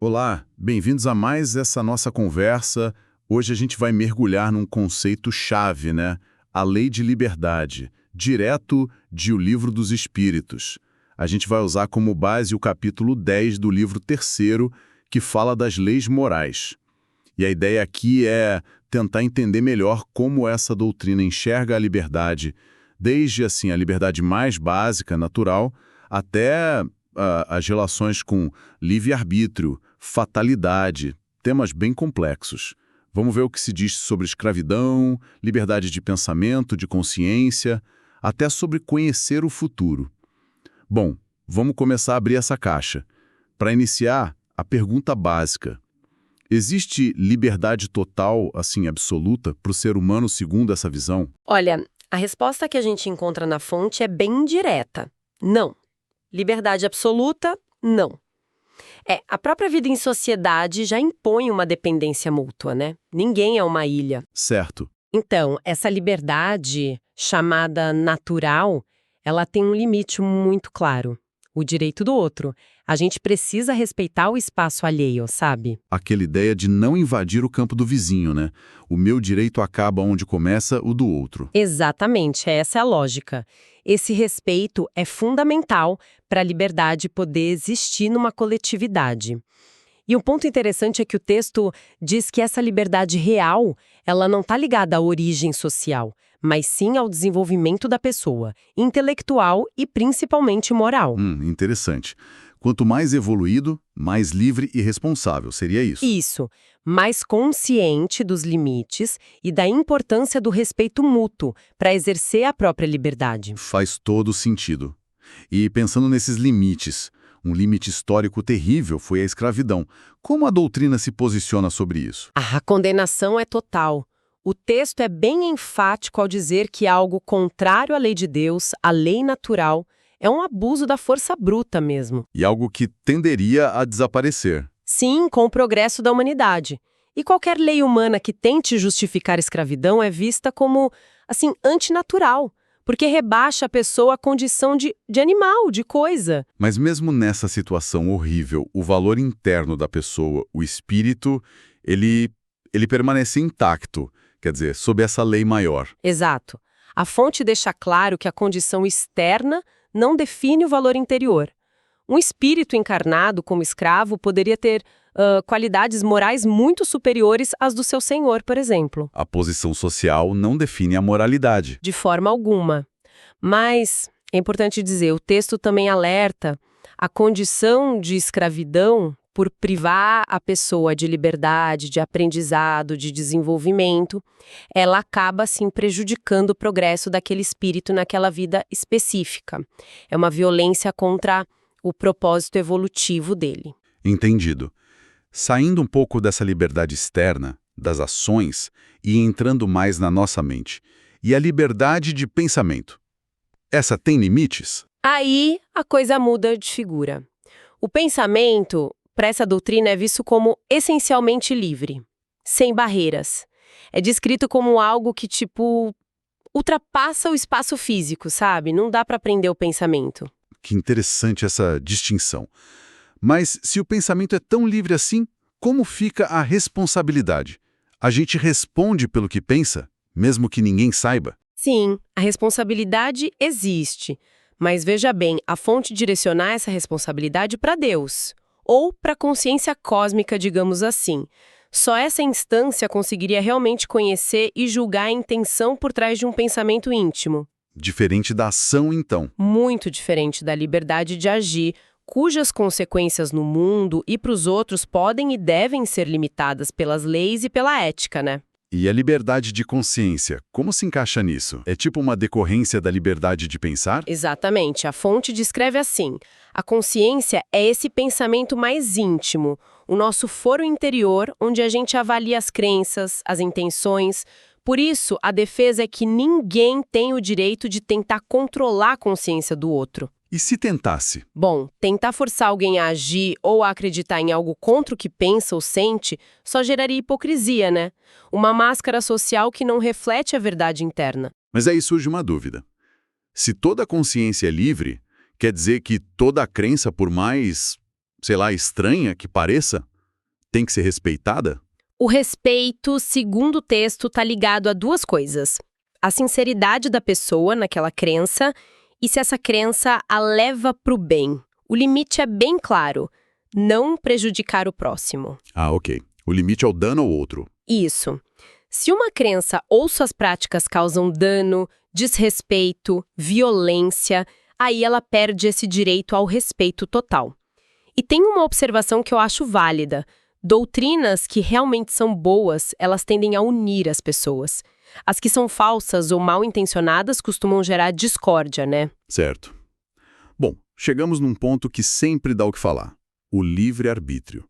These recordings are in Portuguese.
Olá, bem-vindos a mais essa nossa conversa. Hoje a gente vai mergulhar num conceito-chave, né? A lei de liberdade, direto de O Livro dos Espíritos. A gente vai usar como base o capítulo 10 do livro terceiro, que fala das leis morais. E a ideia aqui é tentar entender melhor como essa doutrina enxerga a liberdade, desde assim a liberdade mais básica, natural, até as relações com livre-arbítrio, fatalidade, temas bem complexos. Vamos ver o que se diz sobre escravidão, liberdade de pensamento, de consciência, até sobre conhecer o futuro. Bom, vamos começar a abrir essa caixa. Para iniciar, a pergunta básica. Existe liberdade total, assim, absoluta, para o ser humano segundo essa visão? Olha, a resposta que a gente encontra na fonte é bem direta. Não. Liberdade absoluta, não. A própria vida em sociedade já impõe uma dependência mútua, né? Ninguém é uma ilha. Certo. Então, essa liberdade, chamada natural, ela tem um limite muito claro. O direito do outro. A gente precisa respeitar o espaço alheio, sabe? Aquela ideia de não invadir o campo do vizinho, né? O meu direito acaba onde começa o do outro. Exatamente, essa é a lógica. Esse respeito é fundamental para a liberdade poder existir numa coletividade. E um ponto interessante é que o texto diz que essa liberdade real, ela não está ligada à origem social, mas sim ao desenvolvimento da pessoa, intelectual e principalmente moral. Interessante. Quanto mais evoluído, mais livre e responsável, seria isso? Isso, mais consciente dos limites e da importância do respeito mútuo para exercer a própria liberdade. Faz todo sentido. E pensando nesses limites, um limite histórico terrível foi a escravidão. Como a doutrina se posiciona sobre isso? A condenação é total. O texto é bem enfático ao dizer que algo contrário à lei de Deus, à lei natural, é um abuso da força bruta mesmo. E algo que tenderia a desaparecer. Sim, com o progresso da humanidade. E qualquer lei humana que tente justificar a escravidão é vista como, assim, antinatural, porque rebaixa a pessoa à condição de animal, de coisa. Mas mesmo nessa situação horrível, o valor interno da pessoa, o espírito, ele permanece intacto, quer dizer, sob essa lei maior. Exato. A fonte deixa claro que a condição externa não define o valor interior. Um espírito encarnado como escravo poderia ter qualidades morais muito superiores às do seu senhor, por exemplo. A posição social não define a moralidade. De forma alguma. Mas, é importante dizer, o texto também alerta a condição de escravidão por privar a pessoa de liberdade, de aprendizado, de desenvolvimento, ela acaba, assim, prejudicando o progresso daquele espírito naquela vida específica. É uma violência contra o propósito evolutivo dele. Entendido. Saindo um pouco dessa liberdade externa, das ações, e entrando mais na nossa mente. E a liberdade de pensamento. Essa tem limites? Aí a coisa muda de figura. O pensamento, para essa doutrina, é visto como essencialmente livre, sem barreiras. É descrito como algo que, tipo, ultrapassa o espaço físico, sabe? Não dá para prender o pensamento. Que interessante essa distinção. Mas se o pensamento é tão livre assim, como fica a responsabilidade? A gente responde pelo que pensa, mesmo que ninguém saiba? Sim, a responsabilidade existe. Mas veja bem, a fonte direcionar essa responsabilidade para Deus, ou para a consciência cósmica, digamos assim. Só essa instância conseguiria realmente conhecer e julgar a intenção por trás de um pensamento íntimo. Diferente da ação, então. Muito diferente da liberdade de agir, cujas consequências no mundo e para os outros podem e devem ser limitadas pelas leis e pela ética, né? E a liberdade de consciência, como se encaixa nisso? É tipo uma decorrência da liberdade de pensar? Exatamente. A fonte descreve assim: a consciência é esse pensamento mais íntimo, o nosso foro interior, onde a gente avalia as crenças, as intenções. Por isso, a defesa é que ninguém tem o direito de tentar controlar a consciência do outro. E se tentasse? Bom, tentar forçar alguém a agir ou a acreditar em algo contra o que pensa ou sente só geraria hipocrisia, né? Uma máscara social que não reflete a verdade interna. Mas aí surge uma dúvida. Se toda consciência é livre, quer dizer que toda crença, por mais sei lá, estranha que pareça, tem que ser respeitada? O respeito, segundo o texto, está ligado a duas coisas: a sinceridade da pessoa naquela crença e se essa crença a leva para o bem. O limite é bem claro: não prejudicar o próximo. Ah, ok. O limite é o dano ao outro. Isso. Se uma crença ou suas práticas causam dano, desrespeito, violência, aí ela perde esse direito ao respeito total. E tem uma observação que eu acho válida. Doutrinas que realmente são boas, elas tendem a unir as pessoas. As que são falsas ou mal intencionadas costumam gerar discórdia, né? Certo. Bom, chegamos num ponto que sempre dá o que falar: o livre-arbítrio.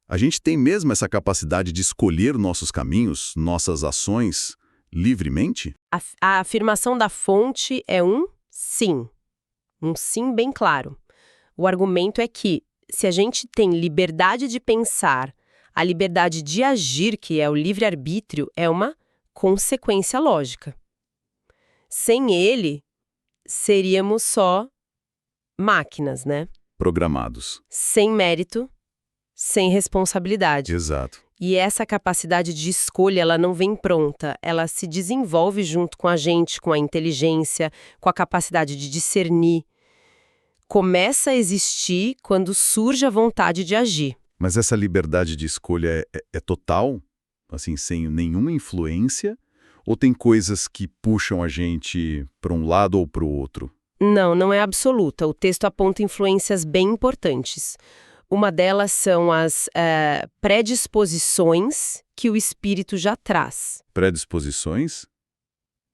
A gente tem mesmo essa capacidade de escolher nossos caminhos, nossas ações, livremente? A afirmação da fonte é um sim. Um sim bem claro. O argumento é que, se a gente tem liberdade de pensar, a liberdade de agir, que é o livre-arbítrio, é uma consequência lógica. Sem ele, seríamos só máquinas, né? Programados. Sem mérito, sem responsabilidade. Exato. E essa capacidade de escolha, ela não vem pronta, ela se desenvolve junto com a gente, com a inteligência, com a capacidade de discernir. Começa a existir quando surge a vontade de agir. Mas essa liberdade de escolha é total? Assim, sem nenhuma influência? Ou tem coisas que puxam a gente para um lado ou para o outro? Não, não é absoluta. O texto aponta influências bem importantes. Uma delas são as predisposições que o espírito já traz. Predisposições?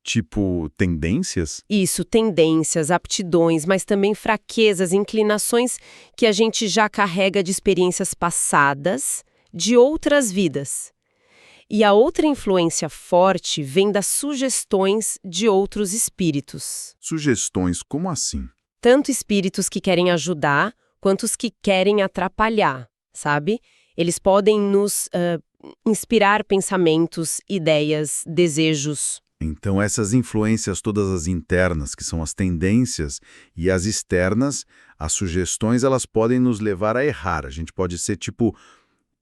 Tipo, tendências? Isso, tendências, aptidões, mas também fraquezas, inclinações que a gente já carrega de experiências passadas, de outras vidas. E a outra influência forte vem das sugestões de outros espíritos. Sugestões, como assim? Tanto espíritos que querem ajudar, quanto os que querem atrapalhar, sabe? Eles podem nos inspirar pensamentos, ideias, desejos. Então, essas influências todas as internas, que são as tendências, e as externas, as sugestões, elas podem nos levar a errar. A gente pode ser, tipo,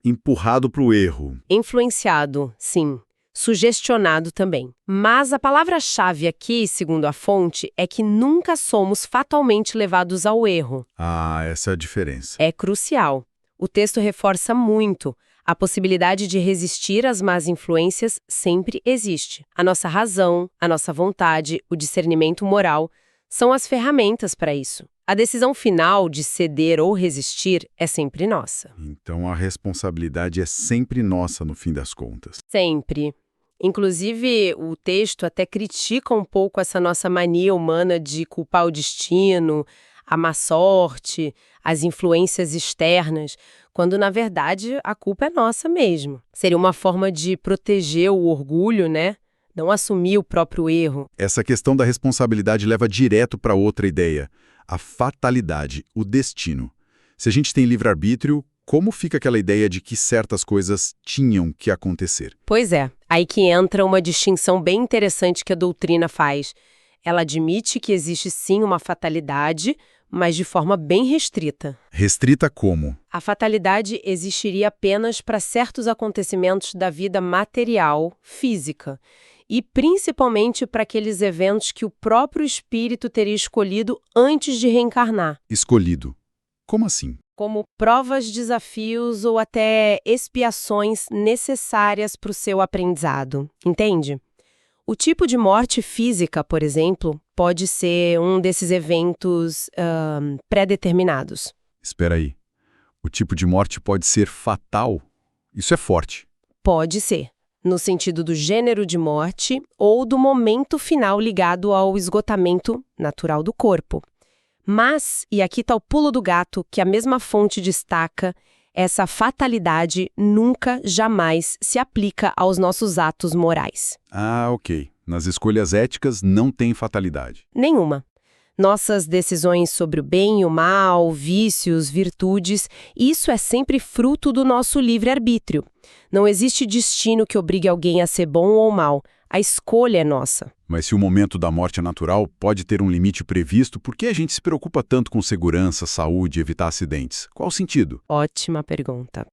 empurrado para o erro. Influenciado, sim. Sugestionado também. Mas a palavra-chave aqui, segundo a fonte, é que nunca somos fatalmente levados ao erro. Ah, essa é a diferença. É crucial. O texto reforça muito. A possibilidade de resistir às más influências sempre existe. A nossa razão, a nossa vontade, o discernimento moral são as ferramentas para isso. A decisão final de ceder ou resistir é sempre nossa. Então a responsabilidade é sempre nossa no fim das contas. Sempre. Inclusive, o texto até critica um pouco essa nossa mania humana de culpar o destino, a má sorte, as influências externas, quando, na verdade, a culpa é nossa mesmo. Seria uma forma de proteger o orgulho, né? Não assumir o próprio erro. Essa questão da responsabilidade leva direto para outra ideia, a fatalidade, o destino. Se a gente tem livre-arbítrio, como fica aquela ideia de que certas coisas tinham que acontecer? Pois é, aí que entra uma distinção bem interessante que a doutrina faz. Ela admite que existe sim uma fatalidade, mas de forma bem restrita. Restrita como? A fatalidade existiria apenas para certos acontecimentos da vida material, física, e principalmente para aqueles eventos que o próprio espírito teria escolhido antes de reencarnar. Escolhido. Como assim? Como provas, desafios ou até expiações necessárias para o seu aprendizado, entende? O tipo de morte física, por exemplo, pode ser um desses eventos pré-determinados. Espera aí. O tipo de morte pode ser fatal? Isso é forte. Pode ser, no sentido do gênero de morte ou do momento final ligado ao esgotamento natural do corpo. Mas, e aqui está o pulo do gato que a mesma fonte destaca, essa fatalidade nunca, jamais se aplica aos nossos atos morais. Ah, ok. Nas escolhas éticas não tem fatalidade. Nenhuma. Nossas decisões sobre o bem e o mal, vícios, virtudes, isso é sempre fruto do nosso livre-arbítrio. Não existe destino que obrigue alguém a ser bom ou mal. A escolha é nossa. Mas se o momento da morte é natural, pode ter um limite previsto, por que a gente se preocupa tanto com segurança, saúde e evitar acidentes? Qual o sentido? Ótima pergunta.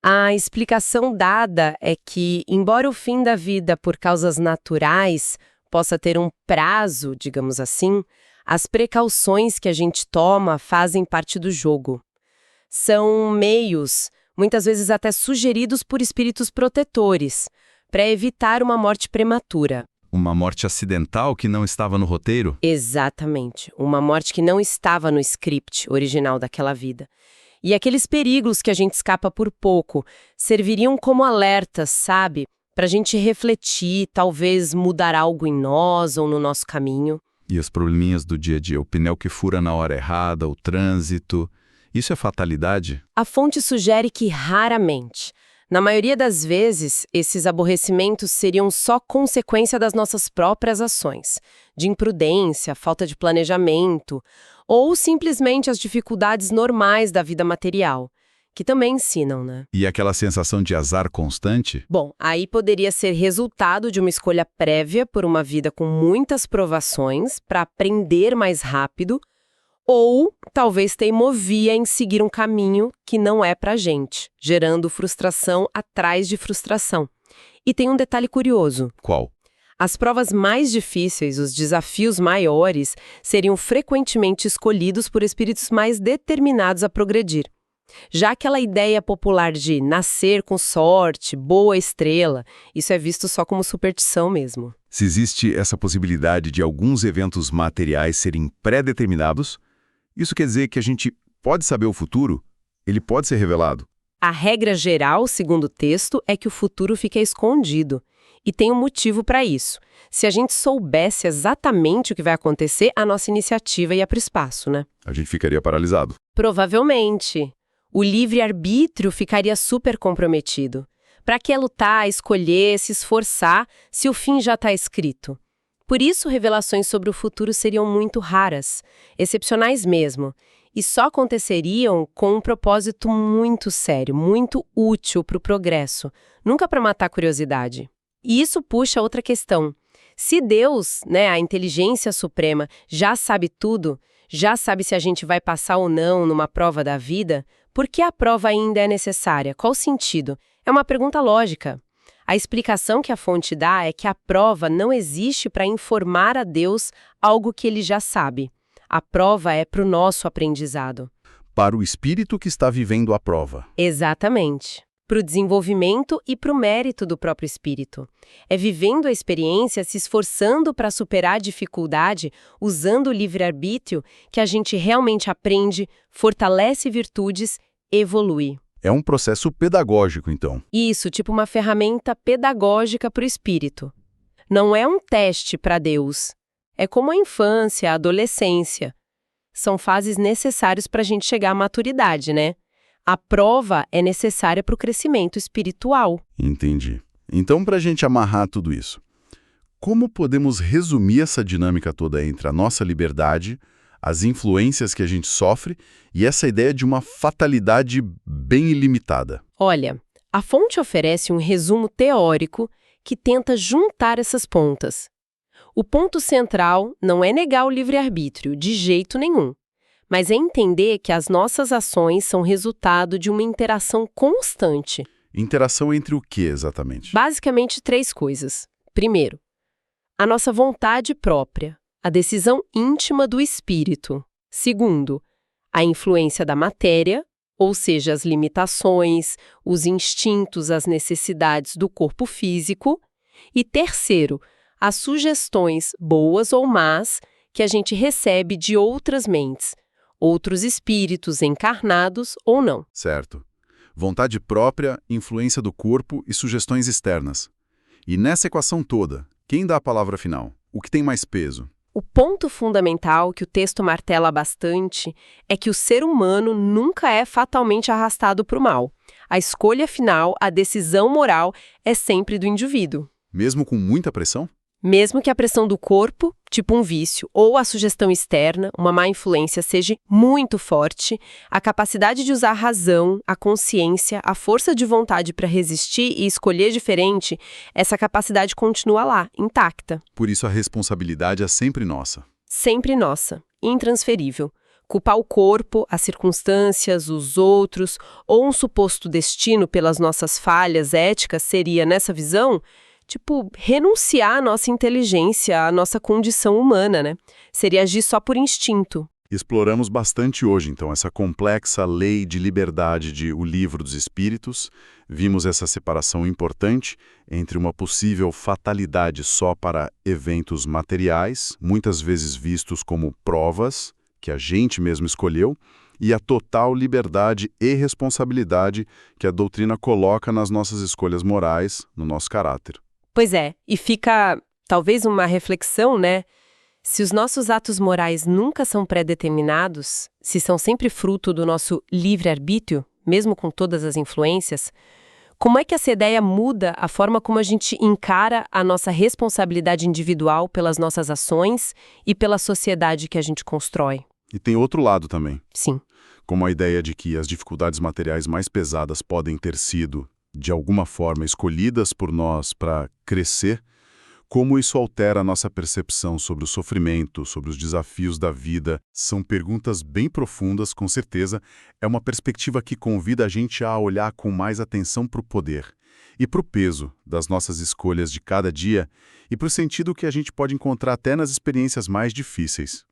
A explicação dada é que, embora o fim da vida por causas naturais possa ter um prazo, digamos assim, as precauções que a gente toma fazem parte do jogo. São meios, muitas vezes até sugeridos por espíritos protetores, para evitar uma morte prematura. Uma morte acidental que não estava no roteiro? Exatamente. Uma morte que não estava no script original daquela vida. E aqueles perigos que a gente escapa por pouco serviriam como alertas, sabe? Para a gente refletir, talvez mudar algo em nós ou no nosso caminho. E os probleminhas do dia a dia, o pneu que fura na hora errada, o trânsito, isso é fatalidade? A fonte sugere que raramente. Na maioria das vezes, esses aborrecimentos seriam só consequência das nossas próprias ações, de imprudência, falta de planejamento, ou simplesmente as dificuldades normais da vida material, que também ensinam, né? E aquela sensação de azar constante? Bom, aí poderia ser resultado de uma escolha prévia por uma vida com muitas provações para aprender mais rápido, ou talvez teimosia em seguir um caminho que não é pra gente, gerando frustração atrás de frustração. E tem um detalhe curioso. Qual? As provas mais difíceis, os desafios maiores, seriam frequentemente escolhidos por espíritos mais determinados a progredir. Já aquela ideia popular de nascer com sorte, boa estrela, isso é visto só como superstição mesmo. Se existe essa possibilidade de alguns eventos materiais serem pré-determinados, isso quer dizer que a gente pode saber o futuro? Ele pode ser revelado? A regra geral, segundo o texto, é que o futuro fica escondido. E tem um motivo para isso. Se a gente soubesse exatamente o que vai acontecer, a nossa iniciativa ia para o espaço, né? A gente ficaria paralisado. Provavelmente. O livre-arbítrio ficaria super comprometido. Para que lutar, escolher, se esforçar, se o fim já está escrito? Por isso, revelações sobre o futuro seriam muito raras, excepcionais mesmo, e só aconteceriam com um propósito muito sério, muito útil para o progresso, nunca para matar a curiosidade. E isso puxa outra questão. Se Deus, a inteligência suprema, já sabe tudo, já sabe se a gente vai passar ou não numa prova da vida, por que a prova ainda é necessária? Qual o sentido? É uma pergunta lógica. A explicação que a fonte dá é que a prova não existe para informar a Deus algo que ele já sabe. A prova é para o nosso aprendizado. Para o espírito que está vivendo a prova. Exatamente. Para o desenvolvimento e para o mérito do próprio espírito. É vivendo a experiência, se esforçando para superar a dificuldade, usando o livre-arbítrio, que a gente realmente aprende, fortalece virtudes, evolui. É um processo pedagógico, então. Isso, tipo uma ferramenta pedagógica para o espírito. Não é um teste para Deus. É como a infância, a adolescência. São fases necessárias para a gente chegar à maturidade, né? A prova é necessária para o crescimento espiritual. Entendi. Então, para a gente amarrar tudo isso, como podemos resumir essa dinâmica toda entre a nossa liberdade, as influências que a gente sofre e essa ideia de uma fatalidade bem ilimitada? Olha, a fonte oferece um resumo teórico que tenta juntar essas pontas. O ponto central não é negar o livre-arbítrio, de jeito nenhum, mas é entender que as nossas ações são resultado de uma interação constante. Interação entre o que exatamente? Basicamente, 3 coisas. Primeiro, a nossa vontade própria, a decisão íntima do espírito. Segundo, a influência da matéria, ou seja, as limitações, os instintos, as necessidades do corpo físico. E terceiro, as sugestões, boas ou más, que a gente recebe de outras mentes, outros espíritos encarnados ou não. Certo. Vontade própria, influência do corpo e sugestões externas. E nessa equação toda, quem dá a palavra final? O que tem mais peso? O ponto fundamental que o texto martela bastante é que o ser humano nunca é fatalmente arrastado para o mal. A escolha final, a decisão moral, é sempre do indivíduo. Mesmo com muita pressão? Mesmo que a pressão do corpo, tipo um vício, ou a sugestão externa, uma má influência, seja muito forte, a capacidade de usar a razão, a consciência, a força de vontade para resistir e escolher diferente, essa capacidade continua lá, intacta. Por isso a responsabilidade é sempre nossa. Sempre nossa, intransferível. Culpar o corpo, as circunstâncias, os outros, ou um suposto destino pelas nossas falhas éticas seria, nessa visão, tipo, renunciar à nossa inteligência, à nossa condição humana, né? Seria agir só por instinto. Exploramos bastante hoje, então, essa complexa lei de liberdade de O Livro dos Espíritos. Vimos essa separação importante entre uma possível fatalidade só para eventos materiais, muitas vezes vistos como provas, que a gente mesmo escolheu, e a total liberdade e responsabilidade que a doutrina coloca nas nossas escolhas morais, no nosso caráter. Pois é, e fica talvez uma reflexão, né? Se os nossos atos morais nunca são pré-determinados, se são sempre fruto do nosso livre-arbítrio, mesmo com todas as influências, como é que essa ideia muda a forma como a gente encara a nossa responsabilidade individual pelas nossas ações e pela sociedade que a gente constrói? E tem outro lado também, Sim. como a ideia de que as dificuldades materiais mais pesadas podem ter sido, de alguma forma, escolhidas por nós para crescer, como isso altera a nossa percepção sobre o sofrimento, sobre os desafios da vida. São perguntas bem profundas, com certeza. É uma perspectiva que convida a gente a olhar com mais atenção para o poder e para o peso das nossas escolhas de cada dia e para o sentido que a gente pode encontrar até nas experiências mais difíceis.